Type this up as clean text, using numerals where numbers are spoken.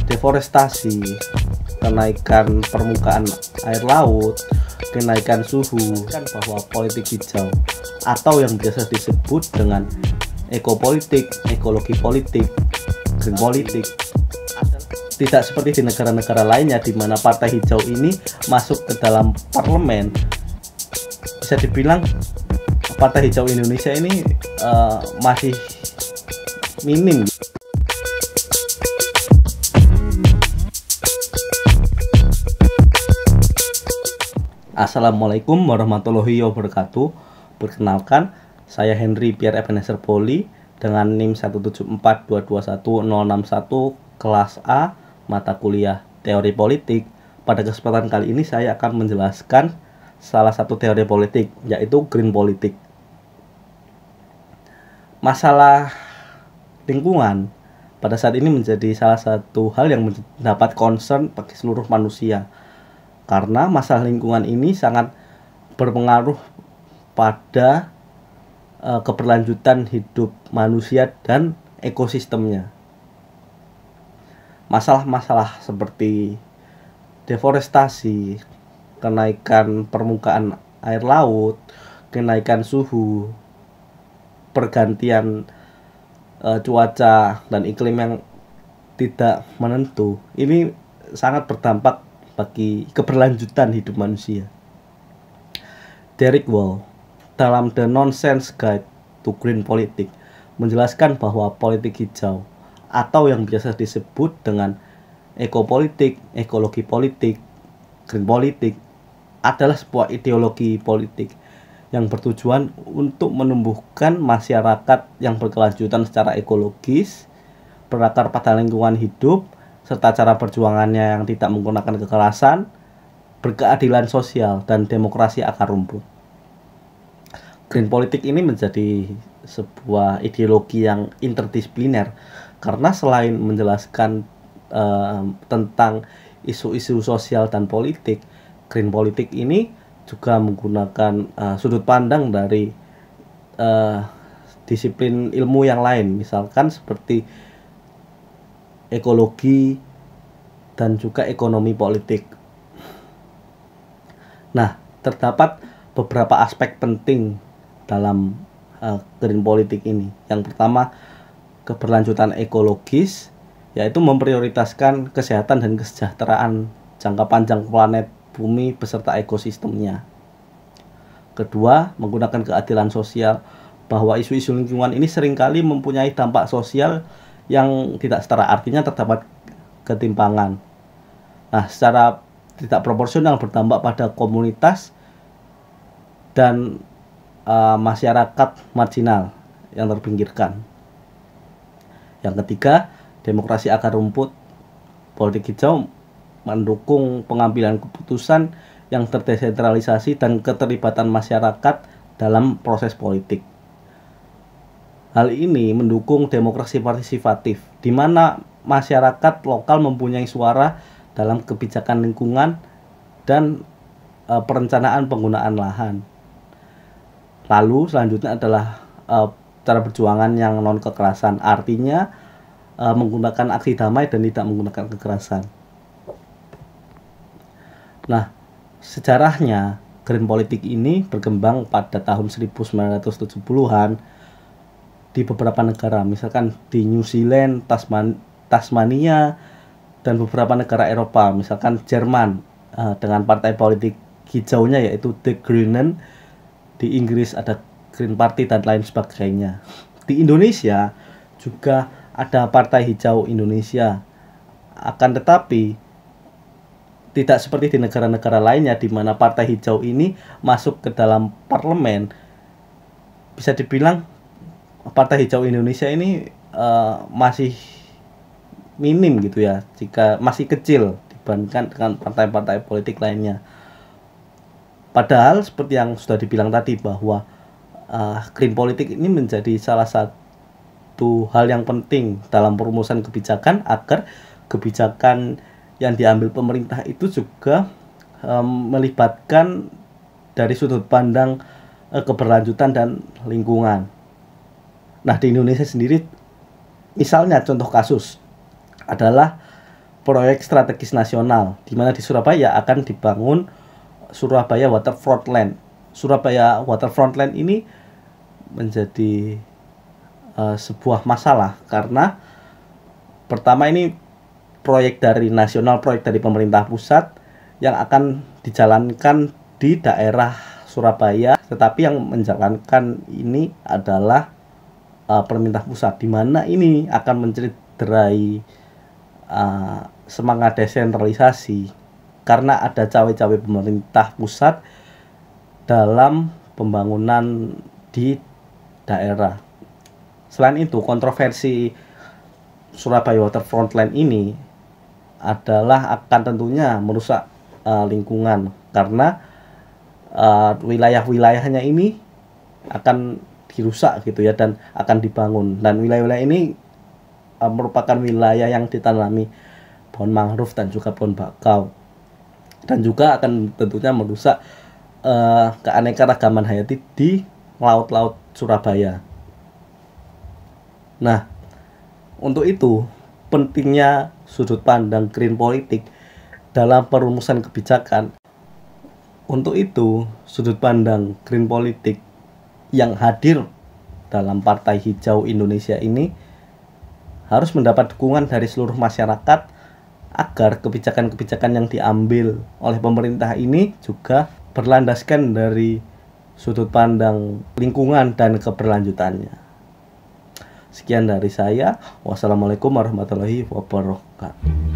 deforestasi, kenaikan permukaan air laut, kenaikan suhu, kan bahwa politik hijau atau yang biasa disebut dengan ekopolitik, ekologi politik, green politik tidak seperti di negara-negara lainnya di mana partai hijau ini masuk ke dalam parlemen. Bisa dibilang partai hijau Indonesia ini masih minim. Assalamualaikum warahmatullahi wabarakatuh. Perkenalkan, saya Henry Pierre Ebenezer Poli dengan NIM 174221061 kelas A mata kuliah Teori Politik. Pada kesempatan kali ini saya akan menjelaskan salah satu teori politik, yaitu green politik. Masalah lingkungan pada saat ini menjadi salah satu hal yang mendapat concern bagi seluruh manusia. Karena masalah lingkungan ini sangat berpengaruh pada keberlanjutan hidup manusia dan ekosistemnya. Masalah-masalah seperti deforestasi, kenaikan permukaan air laut, kenaikan suhu, pergantian cuaca dan iklim yang tidak menentu, ini sangat berdampak bagi keberlanjutan hidup manusia. Derek Wall dalam The Nonsense Guide to Green Politics menjelaskan bahwa politik hijau atau yang biasa disebut dengan ekopolitik, ekologi politik, green politik adalah sebuah ideologi politik yang bertujuan untuk menumbuhkan masyarakat yang berkelanjutan secara ekologis, berakar pada lingkungan hidup, serta cara perjuangannya yang tidak menggunakan kekerasan, berkeadilan sosial, dan demokrasi akar rumput. Green politik ini menjadi sebuah ideologi yang interdisipliner karena selain menjelaskan tentang isu-isu sosial dan politik, green politik ini juga menggunakan sudut pandang dari disiplin ilmu yang lain, misalkan seperti ekologi dan juga ekonomi politik. Nah, terdapat beberapa aspek penting dalam green politik ini. Yang pertama, keberlanjutan ekologis, yaitu memprioritaskan kesehatan dan kesejahteraan jangka panjang planet bumi beserta ekosistemnya. Kedua, menggunakan keadilan sosial, bahwa isu-isu lingkungan ini seringkali mempunyai dampak sosial yang tidak setara, artinya terdapat ketimpangan. Nah, secara tidak proporsional berdampak pada komunitas dan masyarakat marginal yang terpinggirkan. Yang ketiga, demokrasi akar rumput. Politik hijau mendukung pengambilan keputusan yang terdesentralisasi dan keterlibatan masyarakat dalam proses politik. Hal ini mendukung demokrasi partisipatif, di mana masyarakat lokal mempunyai suara dalam kebijakan lingkungan dan perencanaan penggunaan lahan. Lalu selanjutnya adalah cara perjuangan yang non kekerasan, artinya menggunakan aksi damai dan tidak menggunakan kekerasan. Nah, sejarahnya green politik ini berkembang pada tahun 1970-an di beberapa negara, misalkan di New Zealand, Tasmania, dan beberapa negara Eropa, misalkan Jerman dengan partai politik hijaunya yaitu The Grünen, di Inggris ada Green Party dan lain sebagainya. Di Indonesia juga ada Partai Hijau Indonesia, akan tetapi tidak seperti di negara-negara lainnya di mana partai hijau ini masuk ke dalam parlemen. Bisa dibilang Partai Hijau Indonesia ini masih minim gitu ya, jika masih kecil dibandingkan dengan partai-partai politik lainnya. Padahal seperti yang sudah dibilang tadi bahwa green politik ini menjadi salah satu hal yang penting dalam perumusan kebijakan agar kebijakan yang diambil pemerintah itu juga melibatkan dari sudut pandang keberlanjutan dan lingkungan. Nah, di Indonesia sendiri, misalnya contoh kasus adalah proyek strategis nasional, di mana di Surabaya akan dibangun Surabaya Waterfront Land. Surabaya Waterfront Land ini menjadi sebuah masalah karena pertama ini proyek dari nasional, proyek dari pemerintah pusat yang akan dijalankan di daerah Surabaya, tetapi yang menjalankan ini adalah pemerintah pusat, di mana ini akan mencederai semangat desentralisasi karena ada cawe-cawe pemerintah pusat dalam pembangunan di daerah. Selain itu, kontroversi Surabaya Waterfront Land ini adalah akan tentunya merusak lingkungan karena wilayah-wilayahnya ini akan dirusak gitu ya, dan akan dibangun, dan wilayah-wilayah ini merupakan wilayah yang ditanami pohon mangrove dan juga pohon bakau, dan juga akan tentunya merusak keanekaragaman hayati di laut-laut Surabaya. Nah, untuk itu pentingnya sudut pandang green politik dalam perumusan kebijakan. Untuk itu, sudut pandang green politik yang hadir dalam Partai Hijau Indonesia ini harus mendapat dukungan dari seluruh masyarakat agar kebijakan-kebijakan yang diambil oleh pemerintah ini juga berlandaskan dari sudut pandang lingkungan dan keberlanjutannya. Sekian dari saya. Wassalamualaikum warahmatullahi wabarakatuh.